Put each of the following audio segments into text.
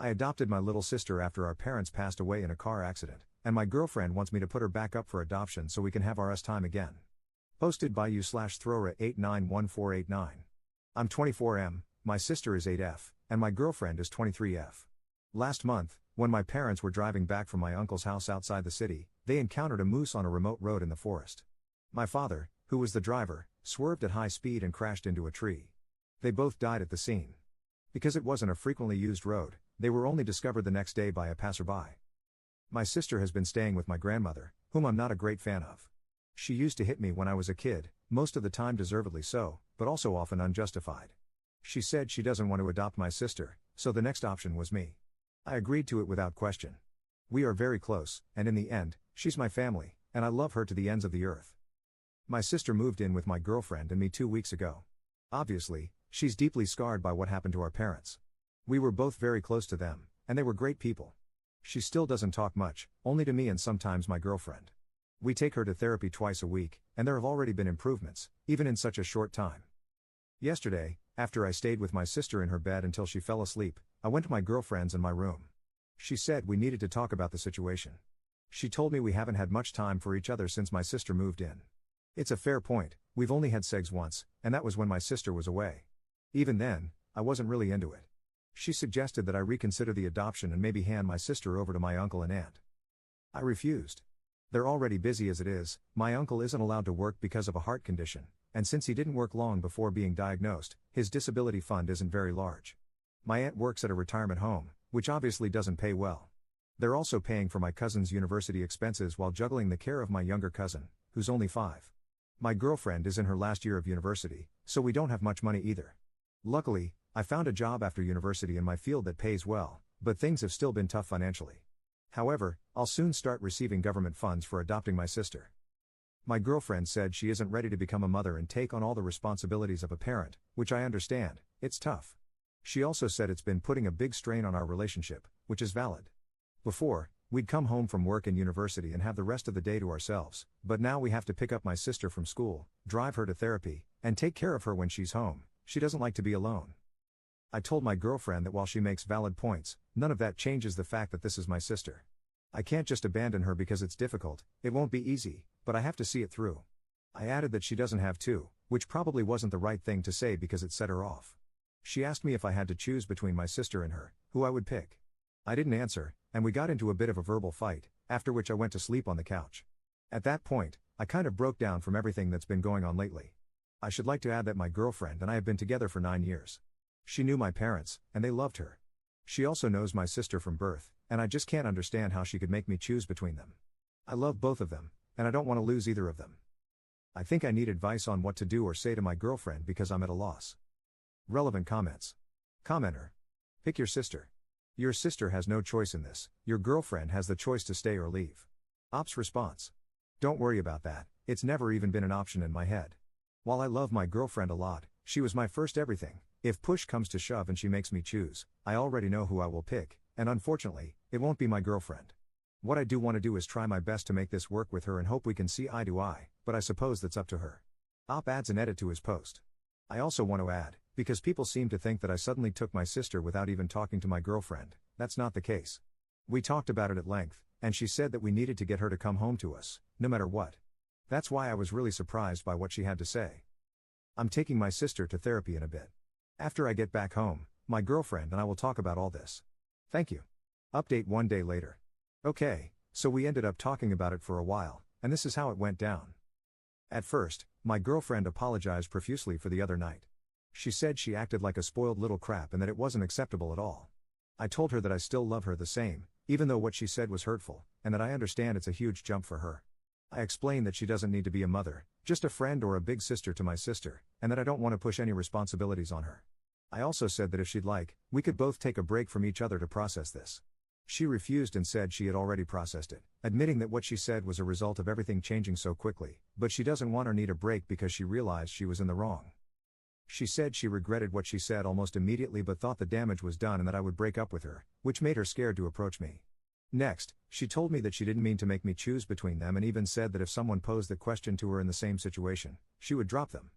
I adopted my little sister after our parents passed away in a car accident, and my girlfriend wants me to put her back up for adoption so we can have our time again. Posted by you/Throra891489. I'm 24M, my sister is 8F, and my girlfriend is 23F. Last month, when my parents were driving back from my uncle's house outside the city, they encountered a moose on a remote road in the forest. My father, who was the driver, swerved at high speed and crashed into a tree. They both died at the scene. Because it wasn't a frequently used road, they were only discovered the next day by a passerby. My sister has been staying with my grandmother, whom I'm not a great fan of. She used to hit me when I was a kid, most of the time deservedly so, but also often unjustified. She said she doesn't want to adopt my sister, so the next option was me. I agreed to it without question. We are very close, and in the end, she's my family, and I love her to the ends of the earth. My sister moved in with my girlfriend and me 2 weeks ago. Obviously, she's deeply scarred by what happened to our parents. We were both very close to them, and they were great people. She still doesn't talk much, only to me and sometimes my girlfriend. We take her to therapy twice a week, and there have already been improvements, even in such a short time. Yesterday, after I stayed with my sister in her bed until she fell asleep, I went to my girlfriend's in my room. She said we needed to talk about the situation. She told me we haven't had much time for each other since my sister moved in. It's a fair point, we've only had sex once, and that was when my sister was away. Even then, I wasn't really into it. She suggested that I reconsider the adoption and maybe hand my sister over to my uncle and aunt. I refused. They're already busy as it is, my uncle isn't allowed to work because of a heart condition, and since he didn't work long before being diagnosed, his disability fund isn't very large. My aunt works at a retirement home, which obviously doesn't pay well. They're also paying for my cousin's university expenses while juggling the care of my younger cousin, who's only 5. My girlfriend is in her last year of university, so we don't have much money either. Luckily, I found a job after university in my field that pays well, but things have still been tough financially. However, I'll soon start receiving government funds for adopting my sister. My girlfriend said she isn't ready to become a mother and take on all the responsibilities of a parent, which I understand, it's tough. She also said it's been putting a big strain on our relationship, which is valid. Before, we'd come home from work and university and have the rest of the day to ourselves, but now we have to pick up my sister from school, drive her to therapy, and take care of her when she's home. She doesn't like to be alone. I told my girlfriend that while she makes valid points, none of that changes the fact that this is my sister. I can't just abandon her because it's difficult, it won't be easy, but I have to see it through. I added that she doesn't have to, which probably wasn't the right thing to say because it set her off. She asked me if I had to choose between my sister and her, who I would pick. I didn't answer, and we got into a bit of a verbal fight, after which I went to sleep on the couch. At that point, I kind of broke down from everything that's been going on lately. I should like to add that my girlfriend and I have been together for 9 years. She knew my parents, and they loved her. She also knows my sister from birth, and I just can't understand how she could make me choose between them. I love both of them, and I don't want to lose either of them. I think I need advice on what to do or say to my girlfriend because I'm at a loss. Relevant comments. Commenter. Pick your sister. Your sister has no choice in this, your girlfriend has the choice to stay or leave. Ops response. Don't worry about that, it's never even been an option in my head. While I love my girlfriend a lot, she was my first everything. If push comes to shove and she makes me choose, I already know who I will pick, and unfortunately, it won't be my girlfriend. What I do want to do is try my best to make this work with her and hope we can see eye to eye, but I suppose that's up to her. Op adds an edit to his post. I also want to add, because people seem to think that I suddenly took my sister without even talking to my girlfriend, that's not the case. We talked about it at length, and she said that we needed to get her to come home to us, no matter what. That's why I was really surprised by what she had to say. I'm taking my sister to therapy in a bit. After I get back home, my girlfriend and I will talk about all this. Thank you. Update 1 day later. Okay, so we ended up talking about it for a while, and this is how it went down. At first, my girlfriend apologized profusely for the other night. She said she acted like a spoiled little crap and that it wasn't acceptable at all. I told her that I still love her the same, even though what she said was hurtful, and that I understand it's a huge jump for her. I explained that she doesn't need to be a mother, just a friend or a big sister to my sister, and that I don't want to push any responsibilities on her. I also said that if she'd like, we could both take a break from each other to process this. She refused and said she had already processed it, admitting that what she said was a result of everything changing so quickly, but she doesn't want or need a break because she realized she was in the wrong. She said she regretted what she said almost immediately but thought the damage was done and that I would break up with her, which made her scared to approach me. Next, she told me that she didn't mean to make me choose between them and even said that if someone posed the question to her in the same situation, she would drop them.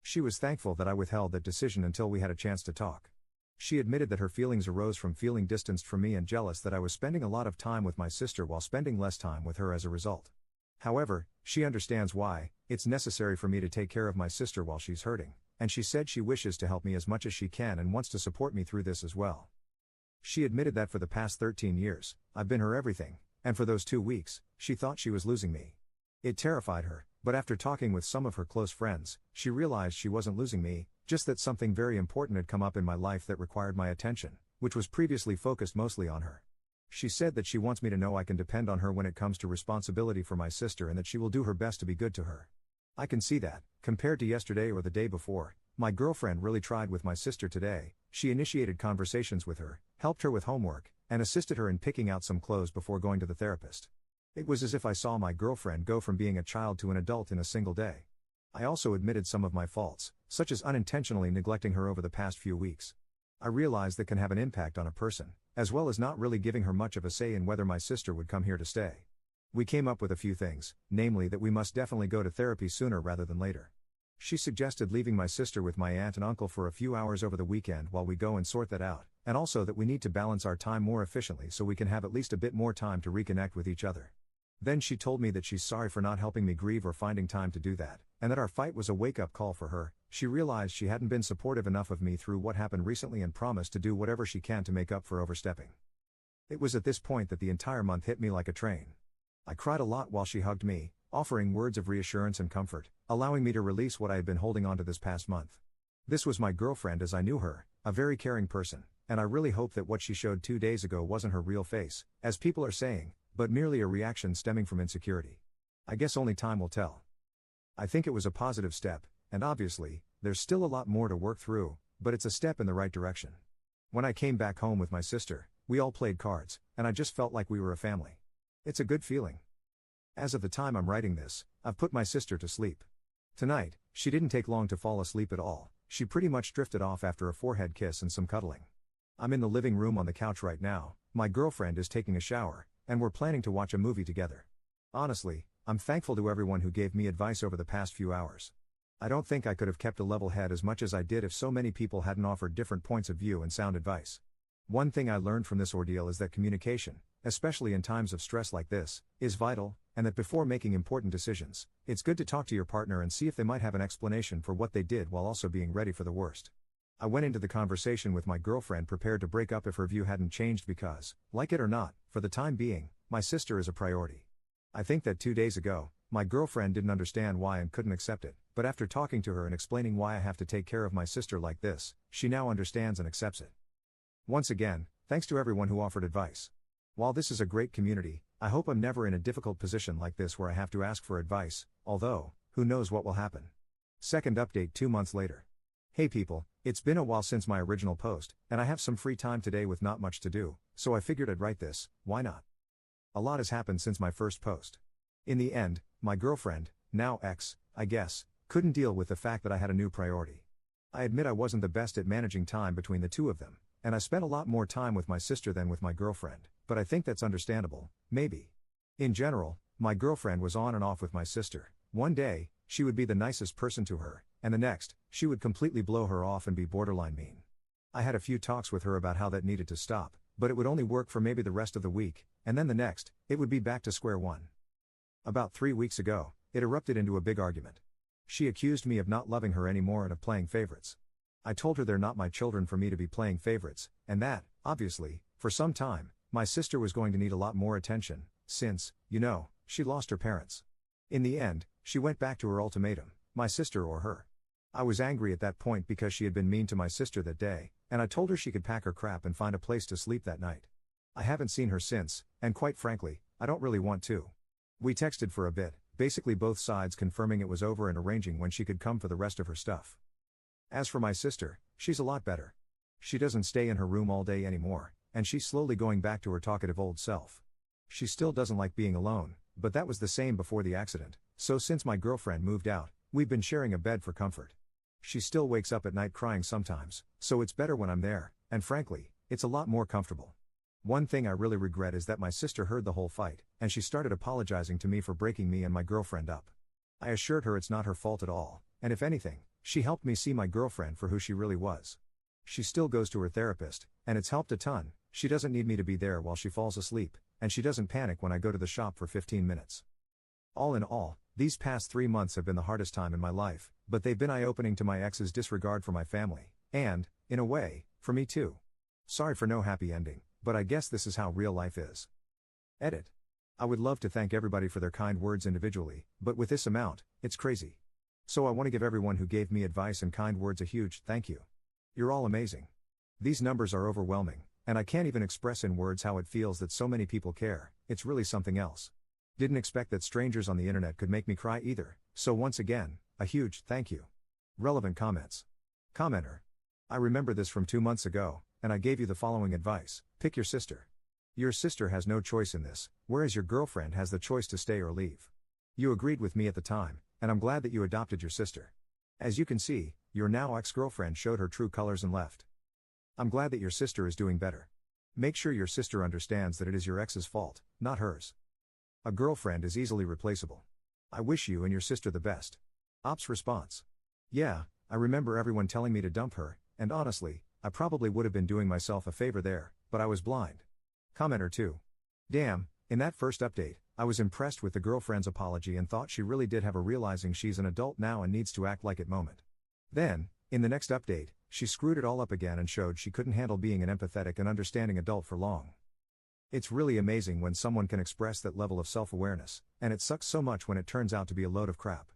She was thankful that I withheld that decision until we had a chance to talk. She admitted that her feelings arose from feeling distanced from me and jealous that I was spending a lot of time with my sister while spending less time with her as a result. However, she understands why. It's necessary for me to take care of my sister while she's hurting, and she said she wishes to help me as much as she can and wants to support me through this as well. She admitted that for the past 13 years, I've been her everything, and for those 2 weeks, she thought she was losing me. It terrified her, but after talking with some of her close friends, she realized she wasn't losing me, just that something very important had come up in my life that required my attention, which was previously focused mostly on her. She said that she wants me to know I can depend on her when it comes to responsibility for my sister and that she will do her best to be good to her. I can see that, compared to yesterday or the day before, my girlfriend really tried with my sister today. She initiated conversations with her, helped her with homework, and assisted her in picking out some clothes before going to the therapist. It was as if I saw my girlfriend go from being a child to an adult in a single day. I also admitted some of my faults, such as unintentionally neglecting her over the past few weeks. I realized that can have an impact on a person, as well as not really giving her much of a say in whether my sister would come here to stay. We came up with a few things, namely that we must definitely go to therapy sooner rather than later. She suggested leaving my sister with my aunt and uncle for a few hours over the weekend while we go and sort that out, and also that we need to balance our time more efficiently so we can have at least a bit more time to reconnect with each other. Then she told me that she's sorry for not helping me grieve or finding time to do that, and that our fight was a wake-up call for her. She realized she hadn't been supportive enough of me through what happened recently and promised to do whatever she can to make up for overstepping. It was at this point that the entire month hit me like a train. I cried a lot while she hugged me, offering words of reassurance and comfort, allowing me to release what I had been holding on to this past month. This was my girlfriend as I knew her, a very caring person, and I really hope that what she showed 2 days ago wasn't her real face, as people are saying, but merely a reaction stemming from insecurity. I guess only time will tell. I think it was a positive step, and obviously, there's still a lot more to work through, but it's a step in the right direction. When I came back home with my sister, we all played cards, and I just felt like we were a family. It's a good feeling. As of the time I'm writing this, I've put my sister to sleep. Tonight, she didn't take long to fall asleep at all. She pretty much drifted off after a forehead kiss and some cuddling. I'm in the living room on the couch right now, my girlfriend is taking a shower, and we're planning to watch a movie together. Honestly, I'm thankful to everyone who gave me advice over the past few hours. I don't think I could have kept a level head as much as I did if so many people hadn't offered different points of view and sound advice. One thing I learned from this ordeal is that communication, especially in times of stress like this, is vital, and that before making important decisions, it's good to talk to your partner and see if they might have an explanation for what they did while also being ready for the worst. I went into the conversation with my girlfriend prepared to break up if her view hadn't changed because, like it or not, for the time being, my sister is a priority. I think that 2 days ago, my girlfriend didn't understand why and couldn't accept it, but after talking to her and explaining why I have to take care of my sister like this, she now understands and accepts it. Once again, thanks to everyone who offered advice. While this is a great community, I hope I'm never in a difficult position like this where I have to ask for advice, although, who knows what will happen. Second update 2 months later. Hey people, it's been a while since my original post, and I have some free time today with not much to do, so I figured I'd write this, why not? A lot has happened since my first post. In the end, my girlfriend, now ex, I guess, couldn't deal with the fact that I had a new priority. I admit I wasn't the best at managing time between the two of them, and I spent a lot more time with my sister than with my girlfriend, but I think that's understandable, maybe. In general, my girlfriend was on and off with my sister. One day, she would be the nicest person to her, and the next, she would completely blow her off and be borderline mean. I had a few talks with her about how that needed to stop, but it would only work for maybe the rest of the week, and then the next, it would be back to square one. About 3 weeks ago, it erupted into a big argument. She accused me of not loving her anymore and of playing favorites. I told her they're not my children for me to be playing favorites, and that, obviously, for some time, my sister was going to need a lot more attention, since, she lost her parents. In the end, she went back to her ultimatum, my sister or her. I was angry at that point because she had been mean to my sister that day, and I told her she could pack her crap and find a place to sleep that night. I haven't seen her since, and quite frankly, I don't really want to. We texted for a bit, basically both sides confirming it was over and arranging when she could come for the rest of her stuff. As for my sister, she's a lot better. She doesn't stay in her room all day anymore, and she's slowly going back to her talkative old self. She still doesn't like being alone, but that was the same before the accident, so since my girlfriend moved out, we've been sharing a bed for comfort. She still wakes up at night crying sometimes, so it's better when I'm there, and frankly, it's a lot more comfortable. One thing I really regret is that my sister heard the whole fight, and she started apologizing to me for breaking me and my girlfriend up. I assured her it's not her fault at all, and if anything, she helped me see my girlfriend for who she really was. She still goes to her therapist, and it's helped a ton. She doesn't need me to be there while she falls asleep, and she doesn't panic when I go to the shop for 15 minutes. All in all, these past 3 months have been the hardest time in my life, but they've been eye-opening to my ex's disregard for my family, and, in a way, for me too. Sorry for no happy ending, but I guess this is how real life is. Edit. I would love to thank everybody for their kind words individually, but with this amount, it's crazy. So I want to give everyone who gave me advice and kind words a huge thank you. You're all amazing. These numbers are overwhelming, and I can't even express in words how it feels that so many people care. It's really something else. Didn't expect that strangers on the internet could make me cry either, so once again, a huge thank you. Relevant comments. Commenter. I remember this from 2 months ago, and I gave you the following advice: pick your sister. Your sister has no choice in this, whereas your girlfriend has the choice to stay or leave. You agreed with me at the time, and I'm glad that you adopted your sister. As you can see, your now ex-girlfriend showed her true colors and left. I'm glad that your sister is doing better. Make sure your sister understands that it is your ex's fault, not hers. A girlfriend is easily replaceable. I wish you and your sister the best. Ops response. Yeah, I remember everyone telling me to dump her, and honestly, I probably would have been doing myself a favor there, but I was blind. Commenter 2. Damn, in that first update, I was impressed with the girlfriend's apology and thought she really did have a realizing she's an adult now and needs to act like it moment. Then, in the next update, she screwed it all up again and showed she couldn't handle being an empathetic and understanding adult for long. It's really amazing when someone can express that level of self-awareness, and it sucks so much when it turns out to be a load of crap.